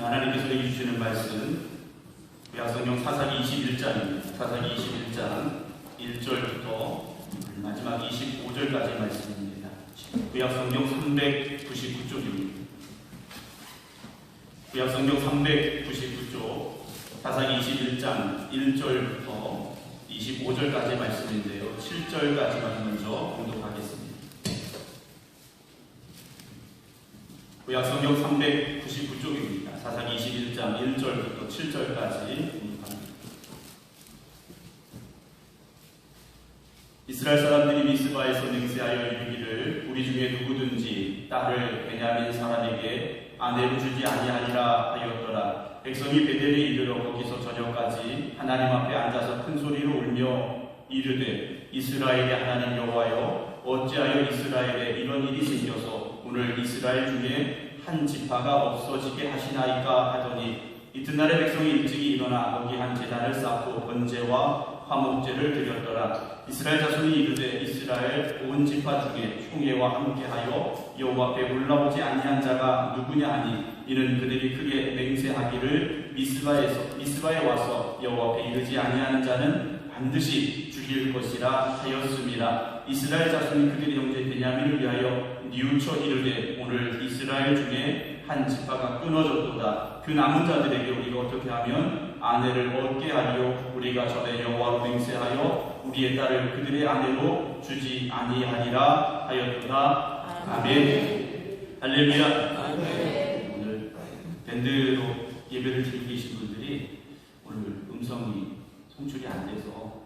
하나님께서 해주시는 말씀 구약성경 사사기 21장입니다. 사사기 21장 1절부터 마지막 25절까지의 말씀입니다. 구약성경 399쪽입니다. 구약성경 399쪽 사사기 21장 1절부터 25절까지의 말씀인데요. 7절까지만 먼저 공독하겠습니다. 구약성경 399쪽입니다. 사사기 21장 1절부터 7절까지 공독합니다. 이스라엘 사람들이 미스바에서 맹세하여 이르기를 우리 중에 누구든지 딸을 베냐민 사람에게 아내로 주지 아니하리라 하였더라. 백성이 베델에 이르러 거기서 저녁까지 하나님 앞에 앉아서 큰 소리로 울며 이르되 이스라엘의 하나님 여호와여 어찌하여 이스라엘에 이런 일이 생겨서 오늘 이스라엘 중에 한 지파가 없어지게 하시나이까 하더니 이튿날에 백성이 일찍이 일어나 거기 한 제단을 쌓고 번제와 화목제를 드렸더라. 이스라엘 자손이 이르되 이스라엘 온 지파 중에 총회와 함께하여 여호와 앞에 올라오지 아니한 자가 누구냐 하니 이는 그들이 크게 맹세하기를 미스바에 와서 여호와 앞에 이르지 아니하는 자는 반드시 죽일 것이라 하였습니다. 이스라엘 자손이 그들의 형제 베냐민을 위하여 뉘우쳐 이르되 오늘 이스라엘 중에 한 지파가 끊어졌도다. 그 남은 자들에게 우리가 어떻게 하면 아내를 얻게 하리요? 우리가 전에 여호와로 맹세하여 우리의 딸을 그들의 아내로 주지 아니하리라 하였도다. 아멘. 할렐루야. 아멘. 오늘 밴드로 예배를 드리고 계신 분들이 오늘 음성이 송출이 안 돼서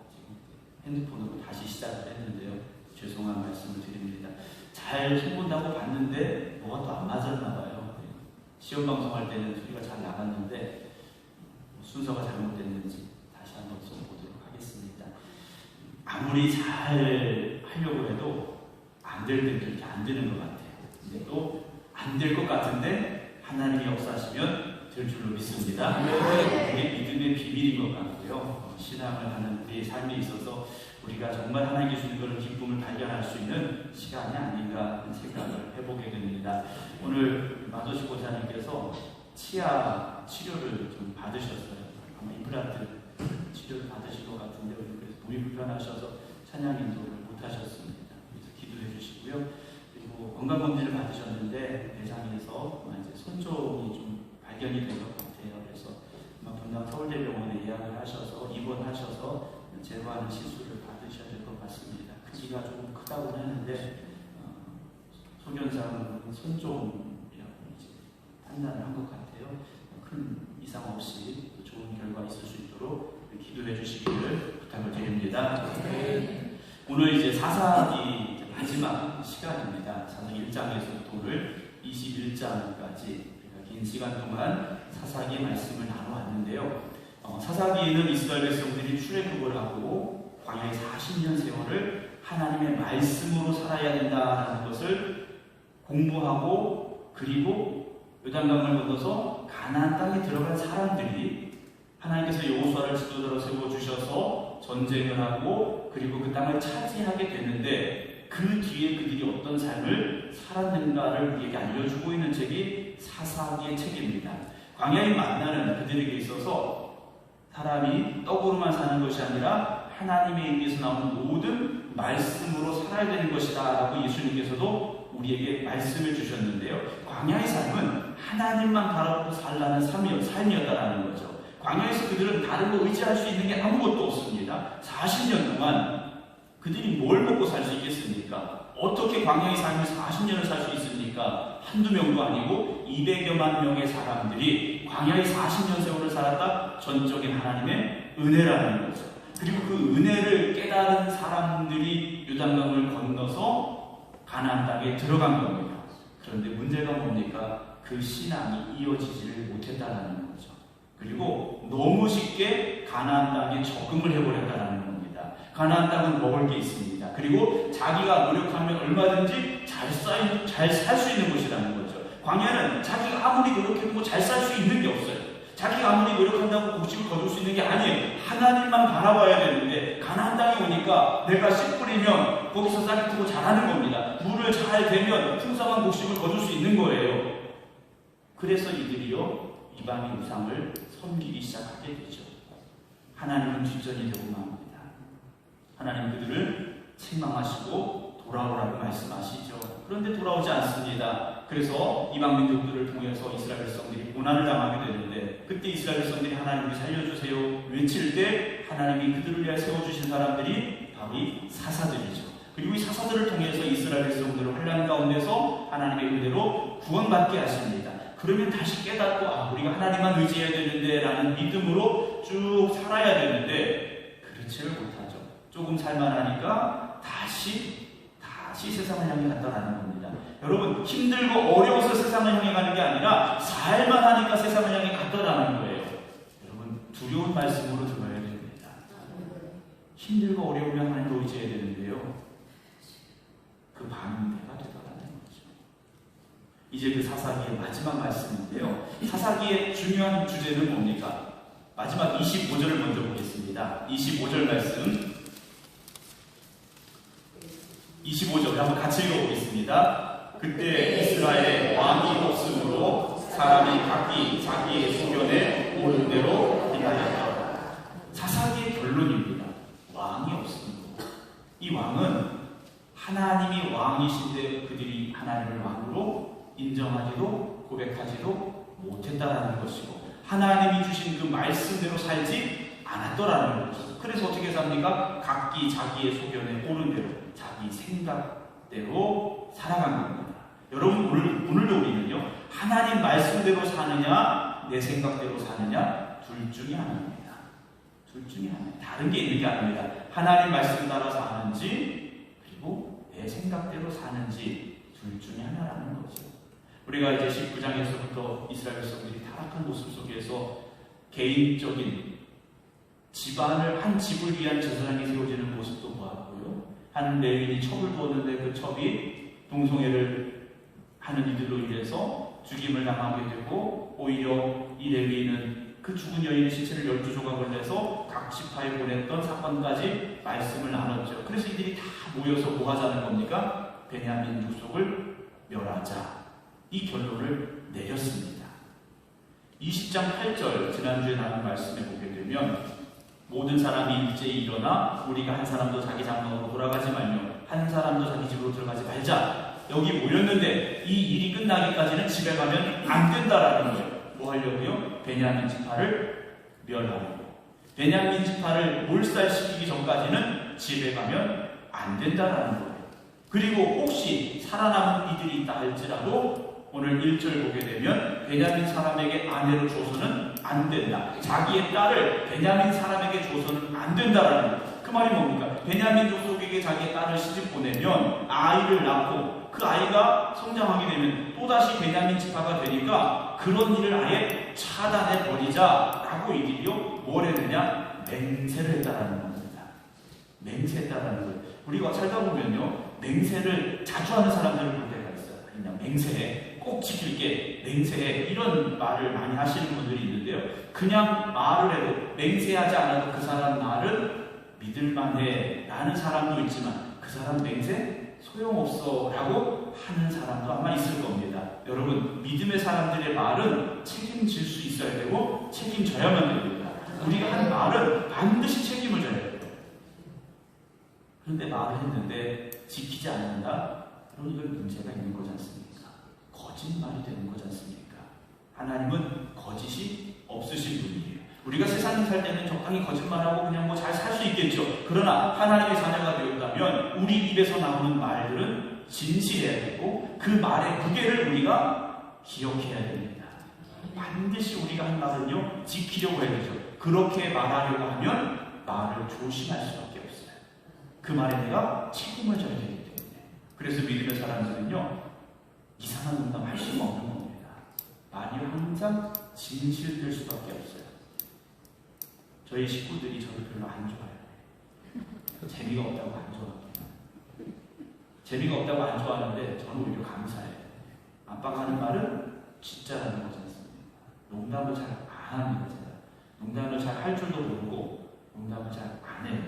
핸드폰으로 다시 시작을 했는데요. 죄송한 말씀을 드립니다. 잘 손본다고 봤는데 뭐가 또 안 맞았나 봐요. 시험 방송할 때는 소리가 잘 나갔는데 순서가 잘못됐는지 다시 한번 써보도록 하겠습니다. 아무리 잘 하려고 해도 안 될 때 그렇게 안 되는 것 같아요. 근데 또 안 될 것 같은데 하나님이 역사하시면 될 줄로 믿습니다. 그게 믿음의 비밀인 것 같고요. 신앙을 하는 우리의 삶에 있어서 우리가 정말 하나님께 주는 그런 기쁨을 발견할 수 있는 시간이 아닌가 하는 생각을 해보게 됩니다. 오늘 마도시 고사님께서 치아 치료를 좀 받으셨어요. 아마 임플란트 치료를 받으신 것 같은데 그래서 몸이 불편하셔서 찬양 인도를 못하셨습니다. 그래서 기도해 주시고요. 그리고 건강검진을 받으셨는데 내장에서 이제 손종이 좀 발견이 된 것 같아요. 그래서 분당 서울대병원에 예약을 하셔서 입원하셔서 제거하는 시술을 받으셔야 될 것 같습니다. 크기가 조금 크다고 하는데 소견상은 손종이라고 이제 판단을 한 것 같아요. 큰 이상 없이 좋은 결과 있을 수 있도록 기도해 주시기를 부탁을 드립니다. 오늘 이제 사사기 마지막 시간입니다. 사사기 1장에서 오늘 21장까지 긴 시간 동안 사사기 말씀을 나눠왔는데요. 사사기에는 이스라엘 백성들이 출애굽을 하고 광야의 40년 세월을 하나님의 말씀으로 살아야 된다는 것을 공부하고 그리고 요단강을 건너서 가나안 땅에 들어간 사람들이 하나님께서 여호수아를 지도자로 세워주셔서 전쟁을 하고 그리고 그 땅을 차지하게 됐는데 그 뒤에 그들이 어떤 삶을 살았는가를 우리에게 알려주고 있는 책이 사사기의 책입니다. 광야에 만나는 그들에게 있어서 사람이 떡으로만 사는 것이 아니라 하나님의 입에서 나오는 모든 말씀으로 살아야 되는 것이다 라고 예수님께서도 우리에게 말씀을 주셨는데요. 광야의 삶은 하나님만 바라보고 살라는 삶이었다라는 거죠. 광야에서 그들은 다른 거 의지할 수 있는 게 아무것도 없습니다. 40년 동안 그들이 뭘 먹고 살 수 있겠습니까? 어떻게 광야의 삶을 40년을 살 수 있습니까? 한두 명도 아니고 200여만 명의 사람들이 광야의 40년 세월을 살았다 전적인 하나님의 은혜라는 거죠. 그리고 그 은혜를 깨달은 사람들이 요단강을 건너서 가나안 땅에 들어간 겁니다. 그런데 문제가 뭡니까? 그 신앙이 이어지지를 못했다는 거죠. 그리고 너무 쉽게 가나안 땅에 적응을 해버렸다는 겁니다. 가나안 땅은 먹을 게 있습니다. 그리고 자기가 노력하면 얼마든지 잘 살 수 있는 곳이라는 거죠. 광야는 자기가 아무리 노력해도 잘 살 수 있는 게 없어요. 자기가 아무리 노력한다고 곡식을 거둘 수 있는 게 아니에요. 하나님만 바라봐야 되는데 가나안 땅에 오니까 내가 씨 뿌리면 거기서 싹이 트고 자라는 겁니다. 물을 잘 대면 풍성한 곡식을 거둘 수 있는 거예요. 그래서 이들이요 이방인 우상을 섬기기 시작하게 되죠. 하나님은 뒷전이 되고 맙니다. 하나님 그들을 책망하시고 돌아오라고 말씀하시죠. 그런데 돌아오지 않습니다. 그래서 이방 민족들을 통해서 이스라엘 백성들이 고난을 당하게 되는데, 그때 이스라엘 백성들이 하나님을 살려주세요 외칠 때 하나님이 그들을 위해 세워주신 사람들이 바로 이 사사들이죠. 그리고 이 사사들을 통해서 이스라엘 백성들을 환난 가운데서 하나님의 은혜로 구원받게 하십니다. 그러면 다시 깨닫고 우리가 하나님만 의지해야 되는데 라는 믿음으로 쭉 살아야 되는데 그렇지를 못하죠. 조금 살만하니까 다시 세상을 향해 갔다라는 겁니다. 여러분, 힘들고 어려워서 세상을 향해 가는 게 아니라 살만하니까 세상을 향해 갔다라는 거예요. 여러분, 두려운 말씀으로 들어야 됩니다. 힘들고 어려우면 하나님을 의지해야 되는데요, 그 반대가 되더라는 거죠. 이제 그 사사기의 마지막 말씀인데요, 사사기의 중요한 주제는 뭡니까? 마지막 25절을 먼저 보겠습니다. 25절 말씀, 25절 한번 같이 읽어보겠습니다. 그때 이스라엘에 왕이 없으므로 사람이 각기 자기의 소견에 옳은 대로 행하였다. 사사기의 결론입니다. 왕이 없습니다. 이 왕은 하나님이 왕이신데 그들이 하나님을 왕으로 인정하지도 고백하지도 못했다라는 것이고, 하나님이 주신 그 말씀대로 살지 않았더라는 것이죠. 그래서 어떻게 삽니까? 각기 자기의 소견에 옳은 대로, 자기 생각대로 살아간 겁니다. 여러분, 오늘도 우리는요, 하나님 말씀대로 사느냐 내 생각대로 사느냐 둘 중에 하나입니다. 둘 중에 하나, 다른 게 있는 게 아닙니다. 하나님 말씀 따라 사는지 그리고 내 생각대로 사는지 둘 중에 하나라는 거죠. 우리가 이제 19장에서부터 이스라엘 백성들이 타락한 모습 속에서 개인적인 집안을, 한 집을 위한 제사장이 세워지는 모습도 보았고요, 한 레위인이 첩을 두었는데 그 첩이 동성애를 하는 이들로 인해서 죽임을 당하게 되고, 오히려 이 레위인은 그 죽은 여인의 시체를 12조각을 내서 각 지파에 보냈던 사건까지 말씀을 나눴죠. 그래서 이들이 다 모여서 뭐 하자는 겁니까? 베냐민 족속을 멸하자, 이 결론을 내렸습니다. 20장 8절 지난주에 나눈 말씀에 보게 되면, 모든 사람이 일제히 일어나 우리가 한 사람도 자기 장막으로 돌아가지 말며 한 사람도 자기 집으로 들어가지 말자. 여기 모였는데 이 일이 끝나기까지는 집에 가면 안 된다라는 거예요. 뭐 하려고요? 베냐민 지파를 멸하려고. 베냐민 지파를 몰살시키기 전까지는 집에 가면 안 된다라는 거예요. 그리고 혹시 살아남은 이들이 있다 할지라도 오늘 1절 보게 되면 베냐민 사람에게 아내로 줘서는 안 된다. 자기의 딸을 베냐민 사람에게 줘서는 안 된다라는 거예요. 그 말이 뭡니까? 베냐민 족속에게 자기의 딸을 시집 보내면 아이를 낳고 그 아이가 성장하게 되면 또다시 베냐민 지파가 되니까 그런 일을 아예 차단해 버리자라고 이들이요 뭘 했느냐? 맹세를 했다라는 겁니다. 맹세했다라는 거예요. 우리가 살다 보면요, 맹세를 자주 하는 사람들을 볼 때가 있어요. 그냥 맹세해, 꼭 지킬게, 맹세해, 이런 말을 많이 하시는 분들이 있는데요, 그냥 말을 해도, 맹세하지 않아도 그 사람 말은 믿을만해 라는 사람도 있지만 그 사람 맹세 소용없어 라고 하는 사람도 아마 있을 겁니다. 여러분, 믿음의 사람들의 말은 책임질 수 있어야 되고 책임져야만 됩니다. 우리가 하는 말은 반드시 책임을 져야 돼요. 그런데 말을 했는데 지키지 않는다? 그럼 이건 문제가 있는 거지 않습니까? 거짓말이 되는 거지 않습니까? 하나님은 거짓이 없으신 분이에요. 우리가 세상에 살 때는 적당히 거짓말하고 그냥 뭐 잘 살 수 있겠죠. 그러나 하나님의 자녀가 되었다면 우리 입에서 나오는 말들은 진실해야 되고 그 말의 무게를 우리가 기억해야 됩니다. 반드시 우리가 한 말은요 지키려고 해야 되죠. 그렇게 말하려고 하면 말을 조심할 수밖에 없어요. 그 말에 내가 책임을 져야 되기 때문에. 그래서 믿음의 사람들은요 이상한 농담 할 수가 없는 겁니다. 말이 항상 진실될 수밖에 없어요. 저희 식구들이 저를 별로 안 좋아해요. 재미가 없다고 안 좋아합니다. 재미가 없다고 안 좋아하는데 저는 오히려 감사해요. 아빠가 하는 말은 진짜라는 거지 않습니까? 농담을 잘 안 합니다. 제가 농담을 잘 할 줄도 모르고 농담을 잘 안 해요.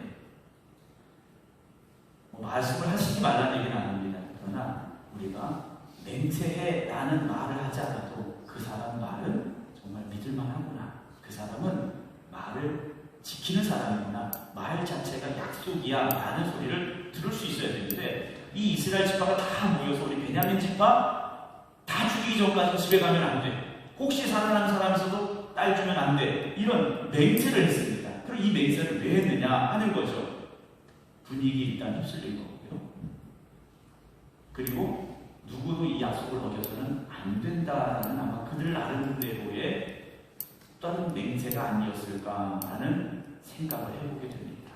말씀을 하시지 말라는 얘기는 아닙니다. 그러나 우리가 맹세해 라는 말을 하지 않아도 그 사람 말은 정말 믿을 자식이야 라는 소리를 들을 수 있어야 되는데, 이 이스라엘 지파가 다 모여서 우리 베냐민 지파 다 죽이기 전까지 집에 가면 안 돼, 혹시 살아나는 사람이 있어도 딸 주면 안 돼, 이런 맹세를 했습니다. 그럼 이 맹세를 왜 했느냐 하는 거죠. 분위기 일단 휩쓸린 거고요. 그리고 누구도 이 약속을 어겨서는 안 된다는 아마 그들 나름대로의 다른 맹세가 아니었을까라는 생각을 해보게 됩니다.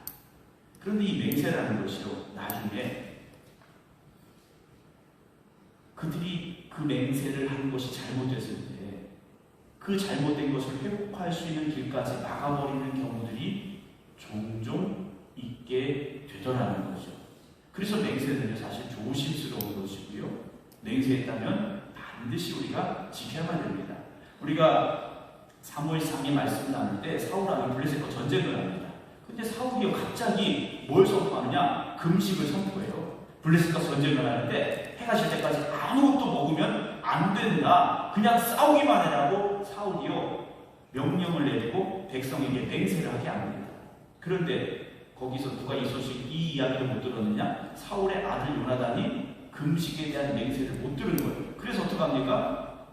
그런데 이 맹세라는 것이요, 나중에 그들이 그 맹세를 한 것이 잘못됐을 때 그 잘못된 것을 회복할 수 있는 길까지 막아버리는 경우들이 종종 있게 되더라는 거죠. 그래서 맹세는 사실 조심스러운 것이고요, 맹세했다면 반드시 우리가 지켜야만 됩니다. 우리가 사무엘상의 말씀을 나눌 때 사울하고 블레셋과 전쟁을 합니다. 근데 사울이 갑자기 뭘 선포하느냐? 금식을 선포해요. 블레셋과 전쟁을 하는데 해가 질 때까지 아무것도 먹으면 안 된다, 그냥 싸우기만 해라고 사울이요 명령을 내리고 백성에게 맹세를 하게 합니다. 그런데 거기서 누가 이 소식, 이 이야기를 못 들었느냐? 사울의 아들 요나단이 금식에 대한 맹세를 못 들은 거예요. 그래서 어떡합니까?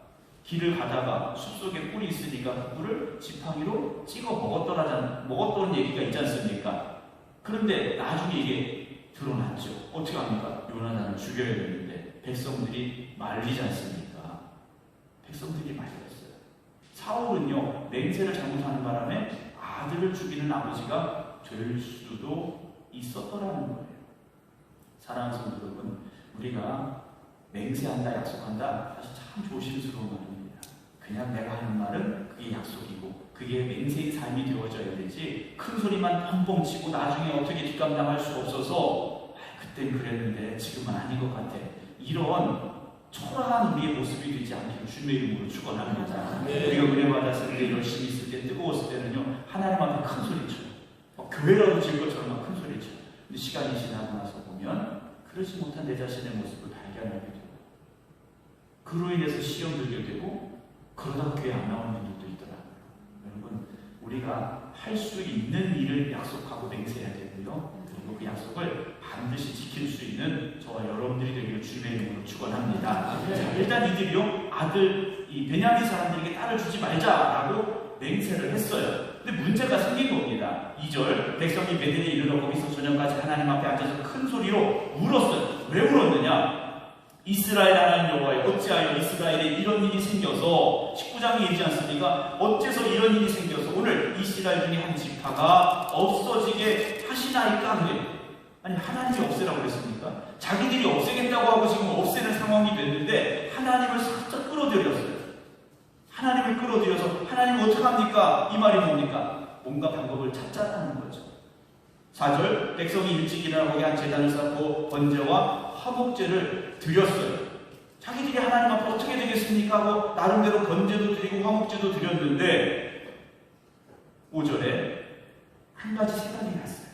길을 가다가 숲속에 꿀이 있으니까 그 꿀을 지팡이로 찍어 먹었던 얘기가 있지 않습니까? 그런데 나중에 이게 드러났죠. 어떻게 합니까? 요나단을 죽여야 되는데 백성들이 말리지 않습니까? 백성들이 말렸어요. 사울은요 맹세를 잘못하는 바람에 아들을 죽이는 아버지가 될 수도 있었더라는 거예요. 사랑하는 성도 여러분, 우리가 맹세한다, 약속한다, 사실 참 조심스러운 말입니다. 그냥 내가 하는 말은 그게 약속이고 그게 맹세의 삶이 되어져야 되지, 큰 소리만 뻥뻥 치고 나중에 어떻게 뒷감당할 수가 없어서 그땐 그랬는데 지금은 아닌 것 같아, 이런 초라한 우리의 모습이 되지 않기를 주님의 이름으로 축원합니다. 우리가 은혜 받았을 때, 열심히 있을 때, 뜨거웠을 때는요 하나님 앞에 큰 소리 쳐요. 교회라도 질 것처럼 막 큰 소리 쳐요. 근데 시간이 지나고 나서 보면 그렇지 못한 내 자신의 모습을 발견하게 되고, 그로 인해서 시험 들게 되고, 그러다가 교회 안 나오는 분들도 있더라고요. 여러분, 우리가 할 수 있는 일을 약속하고 맹세해야 되고요, 그리고 그 약속을 반드시 지킬 수 있는 저와 여러분들이 되기를 주님의 이름으로 축원합니다. 자, 일단 이들이요 이 베냐민 사람들에게 딸을 주지 말자라고 맹세를 했어요. 근데 문제가 생긴 겁니다. 2절, 백성이 베델에 이르러 거기서 저녁까지 하나님 앞에 앉아서 큰 소리로 울었어요. 왜 울었느냐? 이스라엘 하나님 여호와여, 어찌하여 이스라엘에 이런 일이 생겨서, 19장에 얘기하지 않습니까? 어째서 이런 일이 생겨서 오늘 이스라엘 중에 한 지파가 없어지게 하시나이까? 그래요. 아니, 하나님이 없애라고 그랬습니까? 자기들이 없애겠다고 하고 지금 없애는 상황이 됐는데 하나님을 살짝 끌어들였어요. 하나님을 끌어들여서 하나님 어떡합니까? 이 말이 뭡니까? 뭔가 방법을 찾자라는 거죠. 4절, 백성이 일찍 일어나 거기 한 제단을 쌓고 번제와 화목제를 드렸어요. 자기들이 하나님 앞에 어떻게 되겠습니까? 하고 나름대로 번제도 드리고 화목제도 드렸는데 5절에 한 가지 생각이 났어요.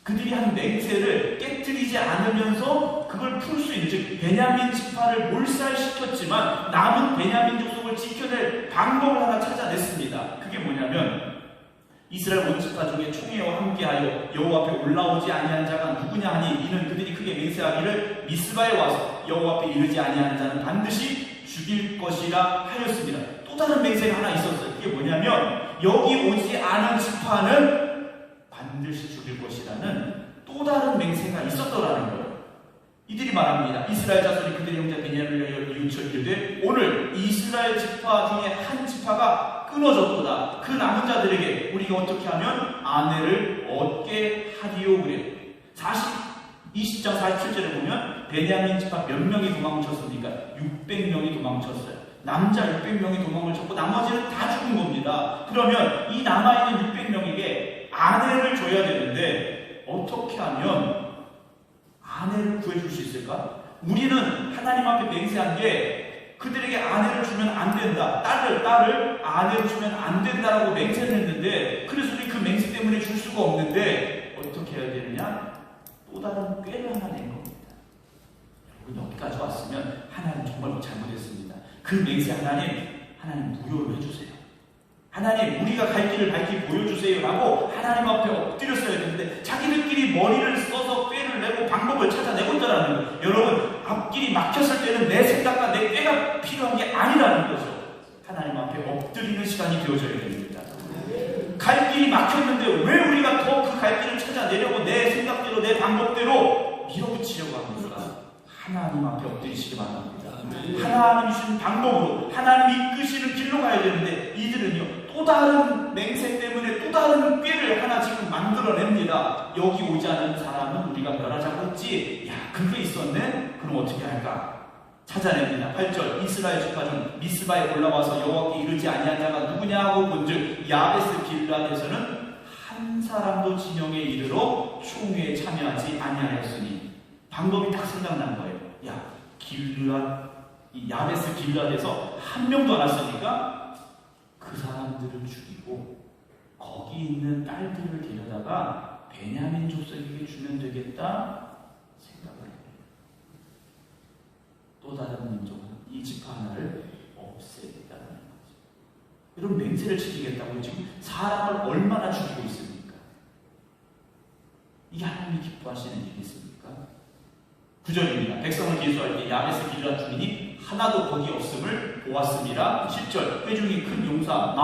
그들이 한 맹세를 깨뜨리지 않으면서 그걸 풀 수 있는, 즉 베냐민 지파를 몰살시켰지만 남은 베냐민 족속을 지켜낼 방법을 하나 찾아냈습니다. 그게 뭐냐면, 이스라엘 온 지파 중에 총회와 함께하여 여호와 앞에 올라오지 아니한 자가 누구냐 하니 이는 그들이 크게 맹세하기를 미스바에 와서 여호와 앞에 이르지 아니하는 자는 반드시 죽일 것이라 하였습니다. 또 다른 맹세가 하나 있었어요. 그게 뭐냐면, 여기 오지 않은 지파는 반드시 죽일 것이라는 또 다른 맹세가 있었더라는 거예요. 이들이 말합니다. 이스라엘 자손이 그들의 형제 베냐민을 이웃쳐 이르되 오늘 이스라엘 지파 중에 한 지파가 끊어졌도다. 그 남은 자들에게 우리가 어떻게 하면 아내를 얻게 하리요 그래요. 20장 47절에 보면 베냐민 지파 몇 명이 도망쳤습니까? 600명이 도망쳤어요. 남자 600명이 도망을 쳤고 나머지는 다 죽은 겁니다. 그러면 이 남아있는 600명에게 아내를 줘야 되는데 어떻게 하면 아내를 구해줄 수 있을까? 우리는 하나님 앞에 맹세한 게 그들에게 아내를 주면 안 된다, 딸을 아내로 주면 안 된다라고 맹세를 했는데, 그래서 우리 그 맹세 때문에 줄 수가 없는데 어떻게 해야 되느냐? 또 다른 꾀를 하나 낸 겁니다. 여러분, 여기까지 왔으면 하나님 정말 잘못했습니다. 그 맹세 하나님 무효로 해주세요. 하나님 우리가 갈 길을 밝히 보여주세요 라고 하나님 앞에 엎드렸어야 되는데 자기들끼리 머리를 써서 꾀를 내고 방법을 찾아내고 있다는 거예요. 여러분, 앞길이 막혔을 때는 내 생각과 내 꾀가 필요한 게 아니라는 거죠. 하나님 앞에 엎드리는 시간이 되어져야 됩니다. 갈 길이 막혔는데 왜 우리가 더 그 갈 길을 찾아내려고 내 생각대로 내 방법대로 밀어붙이려고 합니까? 하나님 앞에 엎드리시기 바랍니다. 하나님이 주신 방법으로 하나님이 이끄시는 길로 가야 되는데 이들은요 또 다른 맹세 때문에 또 다른 꾀를 하나 지금 만들어냅니다. 여기 오지 않은 사람은 우리가 멸하자고 했지. 야, 그게 있었네? 그럼 어떻게 할까? 찾아냅니다. 8절 이스라엘 지파 중 미스바에 올라와서 여호와께 이르지 아니한 자가 누구냐 하고 본즉 야베스 길르앗에서는 한 사람도 진영에 이르러 총회에 참여하지 아니하였으니 방법이 딱 생각난 거예요. 야, 길르앗 이 야베스 길르앗에서 한 명도 안 왔으니까 그 사람들을 죽이고 거기 있는 딸들을 데려다가 베냐민 족속에게 주면 되겠다 생각을 해요. 또 다른 민족은 이 지파 하나를 없애겠다는 거죠. 여러분, 맹세를 지키겠다고 지금 사람을 얼마나 죽이고 있습니까? 이게 하나님이 기뻐하시는 일이겠습니까? 9절입니다. 백성을 계수할 때 야베스 길르앗 주민이 하나도 거기 없음을 보았습니다. 10절 회중이 큰 용사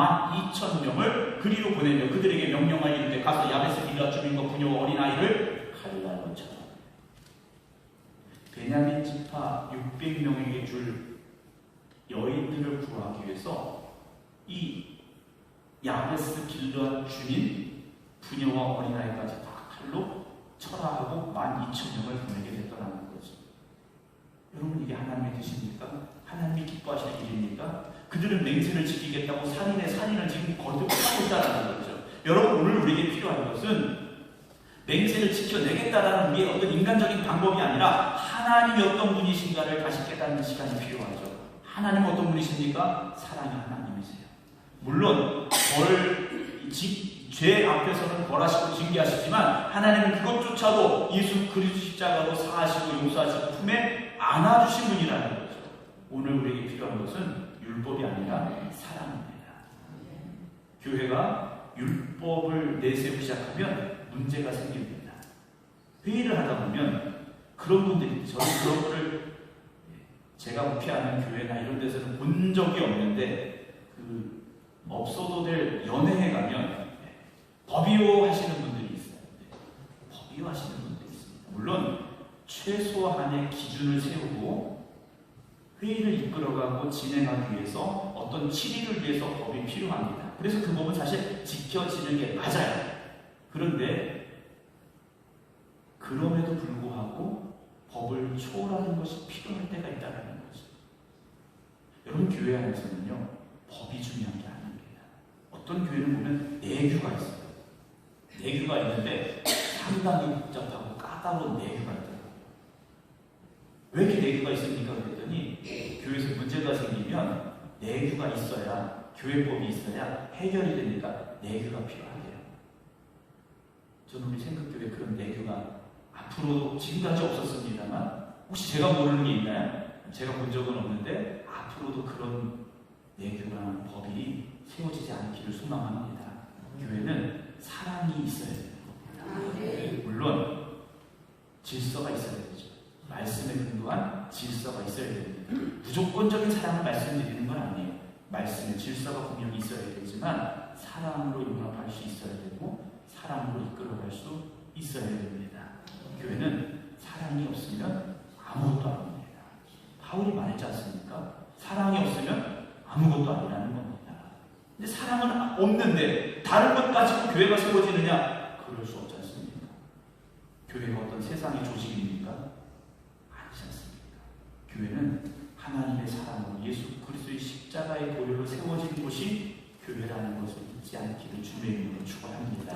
12,000명을 그리로 보내며 그들에게 명령하여 이르되 가서 야베스 길르앗 주민과 부녀와 어린아이를 칼날로 쳐라. 베냐민 지파 600명에게 줄 여인들을 구하기 위해서 이 야베스 길르앗 주민 부녀와 어린아이까지 다 칼로 철화하고 12,000명을 보내게 됐더라는 거죠. 여러분, 이게 하나님의 뜻입니까? 하나님이 기뻐하시는 일입니까? 그들은 맹세를 지키겠다고 살인을 지금 거듭하고 있다는 거죠. 여러분, 오늘 우리에게 필요한 것은 맹세를 지켜내겠다라는 우리의 어떤 인간적인 방법이 아니라 하나님이 어떤 분이신가를 다시 깨닫는 시간이 필요하죠. 하나님 어떤 분이십니까? 사랑의 하나님이세요. 물론 죄 앞에서는 벌하시고 징계하시지만 하나님은 그것조차도 예수 그리스도 십자가로 사하시고 용서하시고 품에 안아주신 분이라는 거죠. 오늘 우리에게 필요한 것은 율법이 아니라 사랑입니다. 교회가 율법을 내세우기 시작하면 문제가 생깁니다. 회의를 하다 보면 그런 분들이, 저는 그런 분을 제가 목회하는 교회나 이런 데서는 본 적이 없는데 없어도 될 연회에 가면 법이요 하시는 분들이 있어요. 법이요 하시는 분들이 있습니다. 물론 최소한의 기준을 세우고 회의를 이끌어가고 진행하기 위해서 어떤 치리를 위해서 법이 필요합니다. 그래서 그 법은 사실 지켜지는 게 맞아요. 그런데 그럼에도 불구하고 법을 초월하는 것이 필요할 때가 있다는 거죠. 여러분, 교회 안에서는요 법이 중요한 게 아닙니다. 어떤 교회는 보면 내규가 있어요. 내규가 있는데 상당히 복잡하고 까다로운 내규가 있더라고요. 왜 이렇게 내규가 있습니까? 그랬더니 교회에서 문제가 생기면 내규가 있어야, 교회법이 있어야 해결이 되니까 내규가 필요하대요. 저는 우리 생각교회 그런 내규가 앞으로도 지금까지 없었습니다만 혹시 제가 모르는 게 있나요? 제가 본 적은 없는데 앞으로도 그런 내규나 법이 세워지지 않기를 소망합니다. 교회는 사랑이 있어야 됩니다. 물론 질서가 있어야 되죠. 말씀에 근거한 질서가 있어야 됩니다. 무조건적인 사랑을 말씀드리는 건 아니에요. 말씀에 질서가 분명히 있어야 되지만 사랑으로 융합할 수 있어야 되고 사랑으로 이끌어갈 수 있어야 됩니다. 교회는 사랑이 없으면 아무것도 아닙니다. 바울이 말했지 않습니까? 사랑이 없으면 아무것도 아니라는 겁니다. 근데 사랑은 없는데 다른 것 가지고 교회가 세워지느냐? 그럴 수 없지 않습니까? 교회가 어떤 세상의 조직입니까? 아니지 않습니까? 교회는 하나님의 사랑으로 예수 그리스도의 십자가의 보혈로 세워진 곳이 교회라는 것을 잊지 않기를 주님의 이름으로 축원합니다.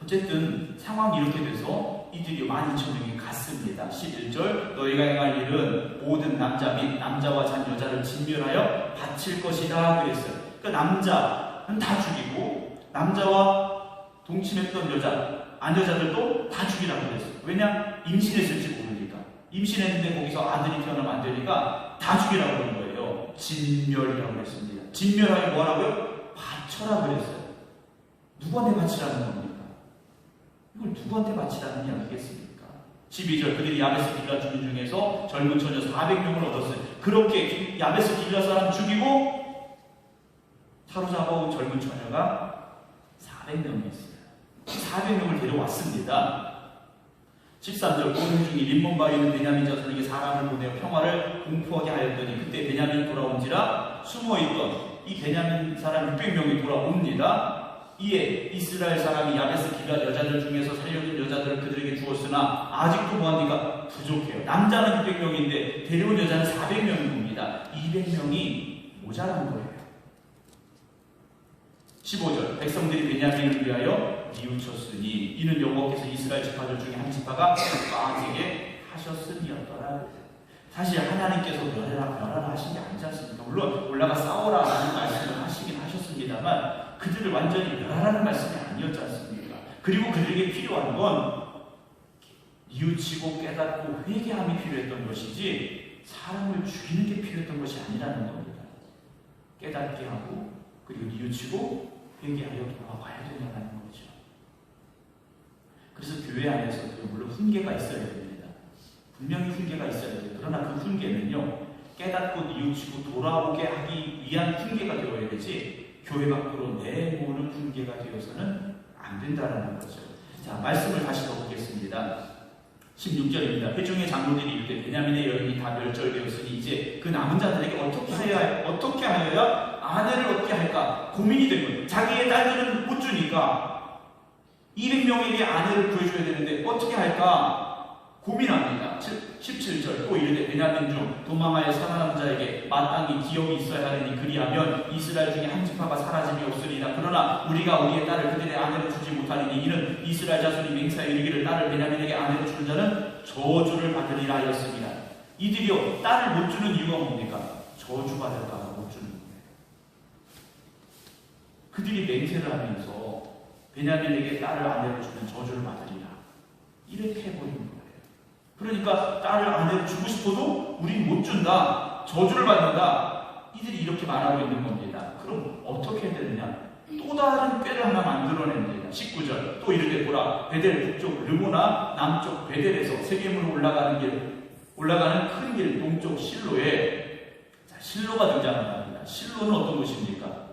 어쨌든 상황이 이렇게 돼서 이들이 12,000명이 갔습니다. 11절 너희가 행할 일은 모든 남자 및 남자와 잔 여자를 진멸하여 바칠 것이다 그랬어요. 그러니까 남자는 다 죽이고 남자와 동침했던 여자, 아녀자들도 다 죽이라고 그랬어요. 왜냐? 임신했을지 모르니까. 임신했는데 거기서 아들이 태어나면 안 되니까 다 죽이라고 그런 거예요. 진멸이라고 했습니다. 진멸하기 뭐라고요? 바쳐라 그랬어요. 누구한테 바치라는 겁니까? 이걸 누구한테 바치라는 이야기겠습니까? 12절 그들이 야베스 길라 주민 중에서 젊은 처녀 400명을 얻었어요. 그렇게 야베스 길라 사람 죽이고 사로잡아온 젊은 처녀가 400명이 있어요. 400명을 데려왔습니다. 13절 오늘 중에 림몬바에 있는 베냐민 자손에게 사람을 보내어 평화를 공포하게 하였더니 그때 베냐민이 돌아온지라 숨어있던 이 베냐민 사람 600명이 돌아옵니다. 이에 이스라엘 사람이 야베스 길라 여자들 중에서 살려둔 여자들을 그들에게 주었으나 아직도 뭐합니까? 부족해요. 남자는 600명인데 데려온 여자는 400명인 겁니다. 200명이 모자란 거예요. 15절 백성들이 베냐민을 위하여 뉘우쳤으니 이는 여호와께서 이스라엘 지파들 중에 한 지파가 빠지게 하셨음이었더라. 사실 하나님께서 멸하라 하신 게 아니지 않습니까? 물론 올라가 싸워라라는 말씀을 하시긴 하셨습니다만 그들을 완전히 멸하라는 말씀이 아니었지 않습니까? 그리고 그들에게 필요한 건 뉘우치고 깨닫고 회개함이 필요했던 것이지 사람을 죽이는 게 필요했던 것이 아니라는 겁니다. 깨닫게 하고 그리고 뉘우치고 회개하여 돌아와야 된다는 거죠. 그래서 교회 안에서도 물론 훈계가 있어야 됩니다. 분명히 훈계가 있어야 돼요. 그러나 그 훈계는요, 깨닫고 뉘우치고 돌아오게 하기 위한 훈계가 되어야 되지 교회 밖으로 내모는 훈계가 되어서는 안 된다는 거죠. 자, 말씀을 다시 더 보겠습니다. 16절입니다. 회중의 장로들이 이르되 베냐민의 여인이 다 멸절되었으니 이제 그 남은 자들에게 어떻게 하여야 아내를 얻게 할까 고민이 된 거예요. 자기의 딸들은 못 주니까 200명에게 아내를 구해줘야 되는데 어떻게 할까 고민합니다. 17절 또 이르되 베냐민 중 도망하여 살아남은 자에게 마땅히 기업이 있어야 하느니 그리하면 이스라엘 중에 한 지파가 사라짐이 없으리라. 그러나 우리가 우리의 딸을 그들의 아내로 주지 못하리니 이는 이스라엘 자손이 맹세하여 이르기를 딸을 베냐민에게 아내로 주는 자는 저주를 받으리라 하였습니다. 이들이요 딸을 못 주는 이유가 뭡니까? 저주받을까 봐 못 주는 거예요. 그들이 맹세를 하면서 베냐민에게 딸을 아내로 주는 저주를 받으리라 이렇게 해버린 거예요. 그러니까 딸을 아내로 주고 싶어도 우린 못 준다. 저주를 받는다. 이들이 이렇게 말하고 있는 겁니다. 그럼 어떻게 해야 되느냐? 또 다른 꾀를 하나 만들어냅니다. 19절 또 이르되 보라 베델 북쪽 르모나 남쪽 베델에서 세겜으로 올라가는 큰 길 동쪽 실로에 실로가 등장을 합니다. 실로는 어떤 곳입니까?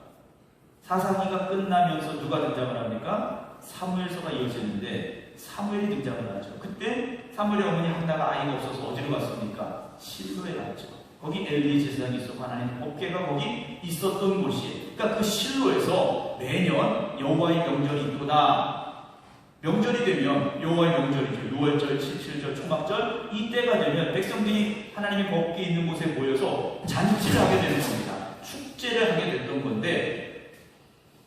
사사기가 끝나면서 누가 등장을 합니까? 사무엘서가 이어지는데 사무엘이 등장을 하죠. 그때 사무엘의 어머니 한나가 아이가 없어서 어디로 갔습니까? 실로에 갔죠. 거기 엘리 제사장이 있었고 하나님의 법궤가 거기 있었던 곳이에요. 그러니까 그 실로에서 매년 여호와의 명절이 있구나. 명절이 되면 여호와의 명절이죠. 6월절, 7절, 초막절 이때가 되면 백성들이 하나님의 법궤 있는 곳에 모여서 잔치를 하게 되는 겁니다. 축제를 하게 됐던 건데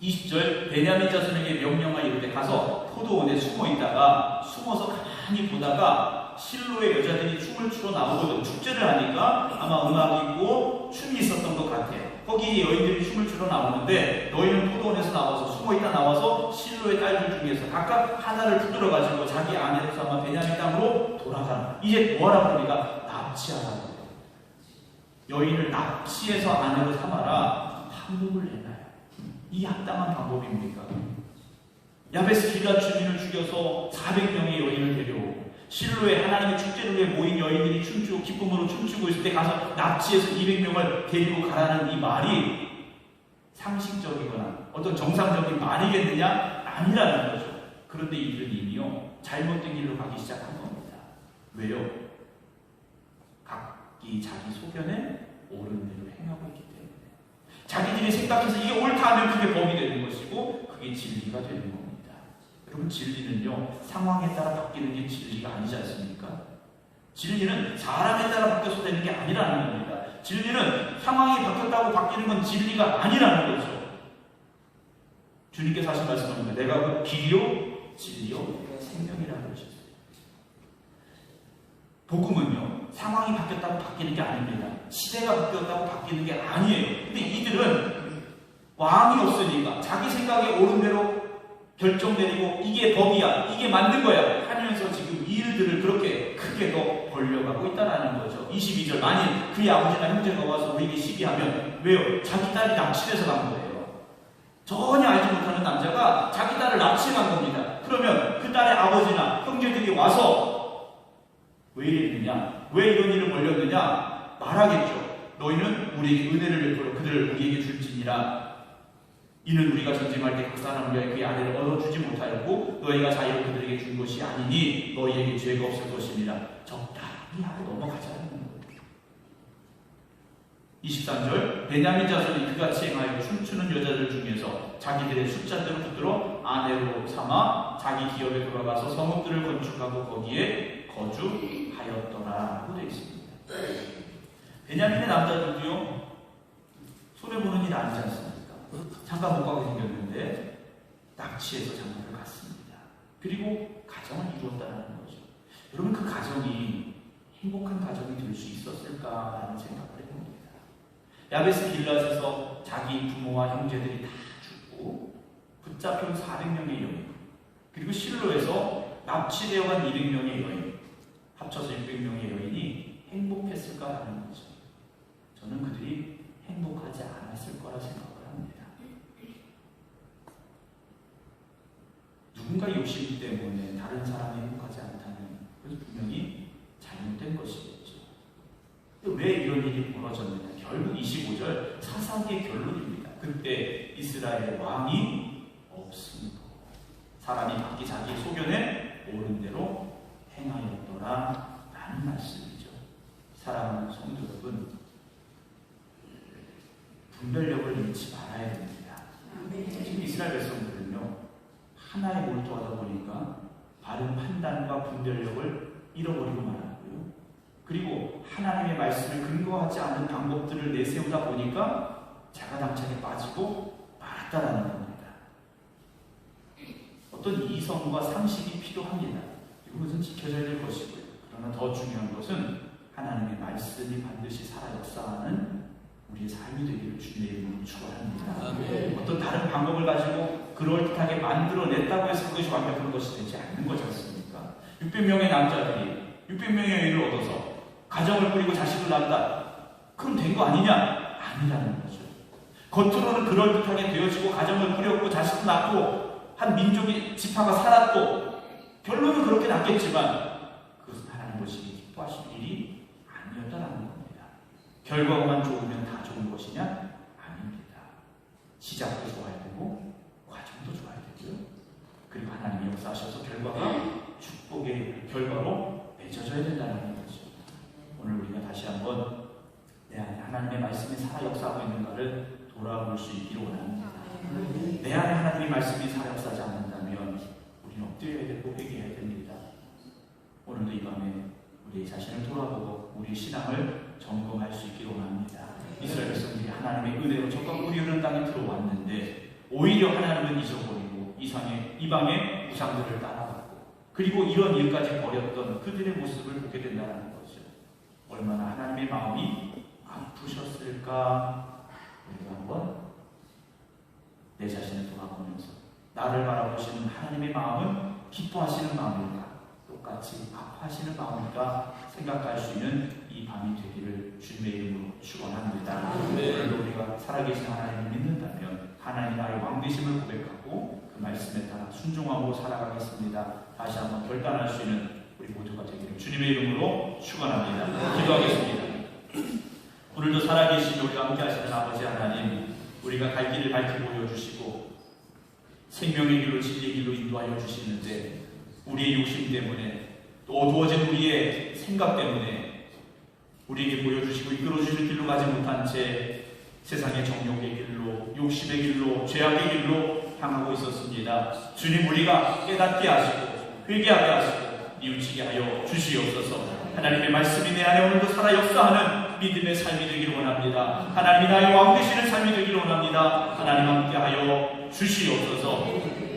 20절 베냐민 자손에게 명령하여 이르되 가서 포도원에 숨어서 가만히 보다가 실로의 여자들이 춤을 추러 나오거든. 축제를 하니까 아마 음악이 있고 춤이 있었던 것 같아요. 거기 여인들이 춤을 추러 나오는데 너희는 포도원에서 나와서 숨어있다 나와서 실로의 딸들 중에서 각각 하나를 붙들어가지고 자기 아내로 삼아 베냐민 땅으로 돌아가라. 이제 뭐하라고 합니까? 납치하라고 해요. 여인을 납치해서 아내로 삼아라. 한복을 내놔요. 이 합당한 방법입니까? 야베스 길라 주민을 죽여서 400명의 여인을 데려오고 실로에 하나님의 축제를 위해 모인 여인들이 춤추고 기쁨으로 춤추고 있을 때 가서 납치해서 200명을 데리고 가라는 이 말이 상식적이거나 어떤 정상적인 말이겠느냐? 아니라는 거죠. 그런데 이들은 이미요 잘못된 길로 가기 시작한 겁니다. 왜요? 각기 자기 소견에 옳은 대로 행하고 있기 때문에 자기들이 생각해서 이게 옳다 하면 그게 법이 되는 것이고 그게 진리가 되는 겁니다. 여러분 진리는요 상황에 따라 바뀌는 게 진리가 아니지 않습니까? 진리는 사람에 따라 바뀌어서 되는 게 아니라는 겁니다. 진리는 상황이 바뀌었다고 바뀌는 건 진리가 아니라는 거죠. 주님께서 하신 말씀입니다. 내가 그 길이요 진리요 생명이라고 하셨어요. 복음은요 상황이 바뀌었다고 바뀌는 게 아닙니다. 시대가 바뀌었다고 바뀌는 게 아니에요. 근데 이들은 왕이 없으니까 자기 생각에 옳은 대로 결정 내리고 이게 법이야, 이게 맞는 거야 하면서 지금 이 일들을 그렇게 크게 더 벌려가고 있다는 거죠. 22절. 만일 그의 아버지나 형제가 와서 우리에게 시기하면 왜요? 자기 딸이 납치돼서 간 거예요. 전혀 알지 못하는 남자가 자기 딸을 납치해 간 겁니다. 그러면 그 딸의 아버지나 형제들이 와서 왜 이랬느냐? 왜 이런 일을 벌였느냐? 말하겠죠. 너희는 우리에게 은혜를 베풀어 그들을 우리에게 줄지니라. 이는 우리가 전쟁할 때 각 사람을 위하여 그의 아내를 얻어주지 못하였고 너희가 자유로 그들에게 준 것이 아니니 너희에게 죄가 없을 것입니다. 적당히 하고 넘어가자는 거예요. 23절. 베냐민 자손이 그같이 행하여 춤추는 여자들 중에서 자기들의 숫자대로 붙들어 아내로 삼아 자기 기업에 돌아가서 성읍들을 건축하고 거기에 거주하였더라고 되어 있습니다. 베냐민의 남자들도요, 손해보는 일 아니지 않습니까? 장가 못 가게 생겼는데 납치해서 장가를 갔습니다. 그리고 가정을 이루었다는 거죠. 여러분, 그 가정이 행복한 가정이 될 수 있었을까라는 생각을 해봅니다. 야베스 길앗에서 자기 부모와 형제들이 다 죽고 붙잡힌 400명의 여인, 그리고 실로에서 납치되어간 200명의 여인, 합쳐서 600명의 여인이 행복했을까라는 거죠. 저는 그들이 행복하지 않았을 거라 생각을 합니다. 누군가 욕심 때문에 다른 사람이 행복하지 않다는 것은 분명히 잘못된 것이겠죠. 왜 이런 일이 벌어졌느냐? 결국 25절 사사기의 결론입니다. 그때 이스라엘의 왕이 없음으로 사람이 각기 자기 소견에 옳은 대로 행하였더라 라는 말씀이죠. 사랑하는 성도 여러분, 분별력을 잃지 말아야 됩니다. 지금 이스라엘 백성들은요, 하나에 몰두하다 보니까 바른 판단과 분별력을 잃어버리고 말았고요. 그리고 하나님의 말씀을 근거하지 않는 방법들을 내세우다 보니까 자가당착에 빠지고 말았다라는 겁니다. 어떤 이성과 상식이 필요합니다. 이것은 지켜져야 될 것이고요. 그러나 더 중요한 것은 하나님의 말씀이 반드시 살아 역사하는 우리의 삶이 되기를 주님의 이름으로 축원합니다. 어떤 다른 방법을 가지고 그럴듯하게 만들어냈다고 해서 그것이 완벽한 것이 되지 않는 거지 않습니까? 600명의 남자들이 600명의 여인을 얻어서 가정을 꾸리고 자식을 낳았다. 그럼 된 거 아니냐? 아니라는 거죠. 겉으로는 그럴듯하게 되어지고 가정을 꾸렸고 자식을 낳고 한 민족의 지파가 살았고 결론은 그렇게 났겠지만 그것은 하나님 보시기에 기뻐하실 일이 아니었다라는 겁니다. 결과만 좋으면 다 좋은 것이냐? 아닙니다. 시작도 좋아야 되고 과정도 좋아야 되고요. 그리고 하나님이 역사하셔서 결과가 축복의 결과로 맺어져야 된다는 거죠. 오늘 우리가 다시 한번 내 안에 하나님의 말씀이 살아 역사하고 있는가를 돌아볼 수 있기를 원합니다. 내 안에 하나님의 말씀이 살아 역사하지 않는다면 우리는 엎드려야 되고 회개해야 됩니다. 오늘도 이 밤에 우리 자신을 돌아보고 우리의 신앙을 점검할 수 있기를 원합니다. 이스라엘 백성들이 하나님의 은혜로 적과 꿀이 흐르는 땅에 들어왔는데 오히려 하나님은 잊어버리고 이방의 우상들을 따라갔고 그리고 이런 일까지 벌였던 그들의 모습을 보게 된다는 거죠. 얼마나 하나님의 마음이 아프셨을까? 우리가 한번 내 자신을 돌아보면서 나를 바라보시는 하나님의 마음은 기뻐하시는 마음일까? 똑같이 아파하시는 마음일까? 생각할 수 있는 이 밤이 되기를 주님의 이름으로 축원합니다. 오늘도 우리가 살아계신 하나님을 믿는다면 하나님 나의 왕되심을 고백하고 그 말씀에 따라 순종함으로 살아가겠습니다. 다시 한번 결단할 수 있는 우리 모두가 되기를 주님의 이름으로 축원합니다. 기도하겠습니다. 오늘도 살아계신 우리가 함께 하시는 아버지 하나님, 우리가 갈 길을 밝히 보여주시고 생명의 길로 진리의 길로 인도하여 주시는데 우리의 욕심 때문에 또 어두워진 우리의 생각 때문에 우리에게 보여주시고 이끌어주시는 길로 가지 못한 채 세상의 정욕의 길로 욕심의 길로 죄악의 길로 향하고 있었습니다. 주님, 우리가 깨닫게 하시고 회개하게 하시고 뉘우치게 하여 주시옵소서. 하나님의 말씀이 내 안에 오늘도 살아 역사하는 믿음의 삶이 되기를 원합니다. 하나님이 나의 왕 되시는 삶이 되기를 원합니다. 하나님 함께 하여 주시옵소서.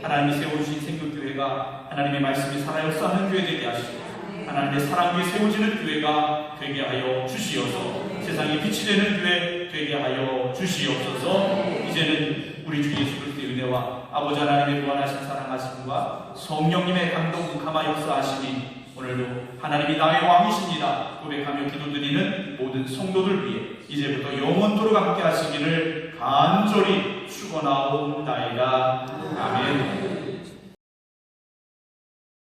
하나님이 세워주신 생명교회가 하나님의 말씀이 살아 역사하는 교회 되게 하시고 하나님의 사랑 위에 세워지는 교회가 되게 하여 주시옵소서. 세상에 빛이 되는 교회 되게 하여 주시옵소서. 이제는 우리 주 예수 그리스도의 은혜와 아버지 하나님의 무한하신 사랑하심과 성령님의 감동 감화 역사하심이 오늘도 하나님이 나의 왕이십니다 고백하며 기도드리는 모든 성도들 위해 이제부터 영원토록 함께 하시기를 간절히 축원하옵나이다. 아멘.